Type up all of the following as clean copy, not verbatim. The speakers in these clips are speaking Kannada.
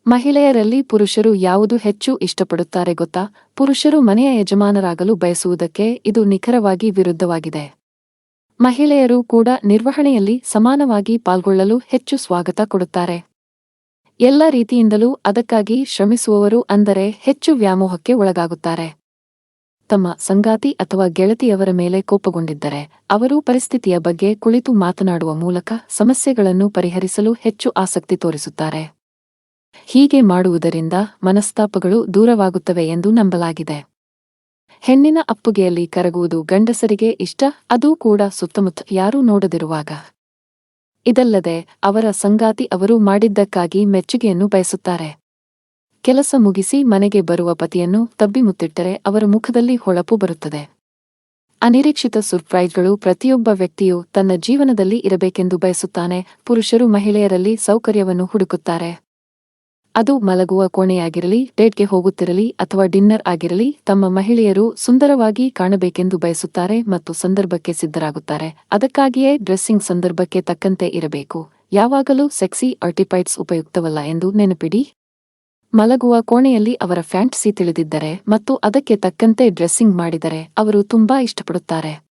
ಮಹಿಳೆಯರಲ್ಲಿ ಪುರುಷರು ಯಾವುದು ಹೆಚ್ಚು ಇಷ್ಟಪಡುತ್ತಾರೆ ಗೊತ್ತಾ? ಪುರುಷರು ಮನೆಯ ಯಜಮಾನರಾಗಲು ಬಯಸುವುದಕ್ಕೆ ಇದು ನಿಖರವಾಗಿ ವಿರುದ್ಧವಾಗಿದೆ. ಮಹಿಳೆಯರು ಕೂಡ ನಿರ್ವಹಣೆಯಲ್ಲಿ ಸಮಾನವಾಗಿ ಪಾಲ್ಗೊಳ್ಳಲು ಹೆಚ್ಚು ಸ್ವಾಗತ ಕೊಡುತ್ತಾರೆ. ಎಲ್ಲ ರೀತಿಯಿಂದಲೂ ಅದಕ್ಕಾಗಿ ಶ್ರಮಿಸುವವರು ಅಂದರೆ ಹೆಚ್ಚು ವ್ಯಾಮೋಹಕ್ಕೆ ಒಳಗಾಗುತ್ತಾರೆ. ತಮ್ಮ ಸಂಗಾತಿ ಅಥವಾ ಗೆಳತಿಯವರ ಮೇಲೆ ಕೋಪಗೊಂಡಿದ್ದರೆ ಅವರು ಪರಿಸ್ಥಿತಿಯ ಬಗ್ಗೆ ಕುಳಿತು ಮಾತನಾಡುವ ಮೂಲಕ ಸಮಸ್ಯೆಗಳನ್ನು ಪರಿಹರಿಸಲು ಹೆಚ್ಚು ಆಸಕ್ತಿ ತೋರಿಸುತ್ತಾರೆ. ಹೀಗೆ ಮಾಡುವುದರಿಂದ ಮನಸ್ತಾಪಗಳು ದೂರವಾಗುತ್ತವೆ ಎಂದು ನಂಬಲಾಗಿದೆ. ಹೆಣ್ಣಿನ ಅಪ್ಪುಗೆಯಲ್ಲಿ ಕರಗುವುದು ಗಂಡಸರಿಗೆ ಇಷ್ಟ, ಅದೂ ಕೂಡ ಸುತ್ತಮುತ್ತ ಯಾರೂ ನೋಡದಿರುವಾಗ. ಇದಲ್ಲದೆ ಅವರ ಸಂಗಾತಿ ಅವರು ಮಾಡಿದ್ದಕ್ಕಾಗಿ ಮೆಚ್ಚುಗೆಯನ್ನು ಬಯಸುತ್ತಾರೆ. ಕೆಲಸ ಮುಗಿಸಿ ಮನೆಗೆ ಬರುವ ಪತಿಯನ್ನು ತಬ್ಬಿ ಮುತ್ತಿಟ್ಟರೆ ಅವರ ಮುಖದಲ್ಲಿ ಹೊಳಪು ಬರುತ್ತದೆ. ಅನಿರೀಕ್ಷಿತ ಸರ್ಪ್ರೈಸ್ಗಳು ಪ್ರತಿಯೊಬ್ಬ ವ್ಯಕ್ತಿಯು ತನ್ನ ಜೀವನದಲ್ಲಿ ಇರಬೇಕೆಂದು ಬಯಸುತ್ತಾನೆ. ಪುರುಷರು ಮಹಿಳೆಯರಲ್ಲಿ ಸೌಕರ್ಯವನ್ನು ಹುಡುಕುತ್ತಾರೆ. ಅದು ಮಲಗುವ ಕೋಣೆಯಾಗಿರಲಿ, ಡೇಟ್ಗೆ ಹೋಗುತ್ತಿರಲಿ ಅಥವಾ ಡಿನ್ನರ್ ಆಗಿರಲಿ, ತಮ್ಮ ಮಹಿಳೆಯರು ಸುಂದರವಾಗಿ ಕಾಣಬೇಕೆಂದು ಬಯಸುತ್ತಾರೆ ಮತ್ತು ಸಂದರ್ಭಕ್ಕೆ ಸಿದ್ಧರಾಗುತ್ತಾರೆ. ಅದಕ್ಕಾಗಿಯೇ ಡ್ರೆಸ್ಸಿಂಗ್ ಸಂದರ್ಭಕ್ಕೆ ತಕ್ಕಂತೆ ಇರಬೇಕು. ಯಾವಾಗಲೂ ಸೆಕ್ಸಿ ಆರ್ಟಿಫೈಟ್ಸ್ ಉಪಯುಕ್ತವಲ್ಲ ಎಂದು ನೆನಪಿಡಿ. ಮಲಗುವ ಕೋಣೆಯಲ್ಲಿ ಅವರ ಫ್ಯಾಂಟಸಿ ತಿಳಿದಿದ್ದರೆ ಮತ್ತು ಅದಕ್ಕೆ ತಕ್ಕಂತೆ ಡ್ರೆಸ್ಸಿಂಗ್ ಮಾಡಿದರೆ ಅವರು ತುಂಬಾ ಇಷ್ಟಪಡುತ್ತಾರೆ.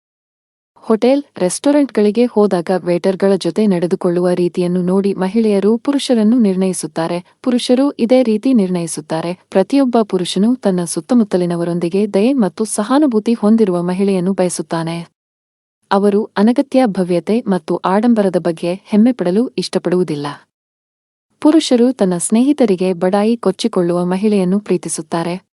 ಹೋಟೆಲ್, ರೆಸ್ಟೋರೆಂಟ್ಗಳಿಗೆ ಹೋದಾಗ ವೇಟರ್ಗಳ ಜೊತೆ ನಡೆದುಕೊಳ್ಳುವ ರೀತಿಯನ್ನು ನೋಡಿ ಮಹಿಳೆಯರು ಪುರುಷರನ್ನು ನಿರ್ಣಯಿಸುತ್ತಾರೆ. ಪುರುಷರು ಇದೇ ರೀತಿ ನಿರ್ಣಯಿಸುತ್ತಾರೆ. ಪ್ರತಿಯೊಬ್ಬ ಪುರುಷನು ತನ್ನ ಸುತ್ತಮುತ್ತಲಿನವರೊಂದಿಗೆ ದಯೆ ಮತ್ತು ಸಹಾನುಭೂತಿ ಹೊಂದಿರುವ ಮಹಿಳೆಯನ್ನು ಬಯಸುತ್ತಾನೆ. ಅವರು ಅನಗತ್ಯ ಭವ್ಯತೆ ಮತ್ತು ಆಡಂಬರದ ಬಗ್ಗೆ ಹೆಮ್ಮೆಪಡಲು ಇಷ್ಟಪಡುವುದಿಲ್ಲ. ಪುರುಷರು ತನ್ನ ಸ್ನೇಹಿತರಿಗೆ ಬಡಾಯಿ ಕೊಚ್ಚಿಕೊಳ್ಳುವ ಮಹಿಳೆಯನ್ನು ಪ್ರೀತಿಸುತ್ತಾರೆ.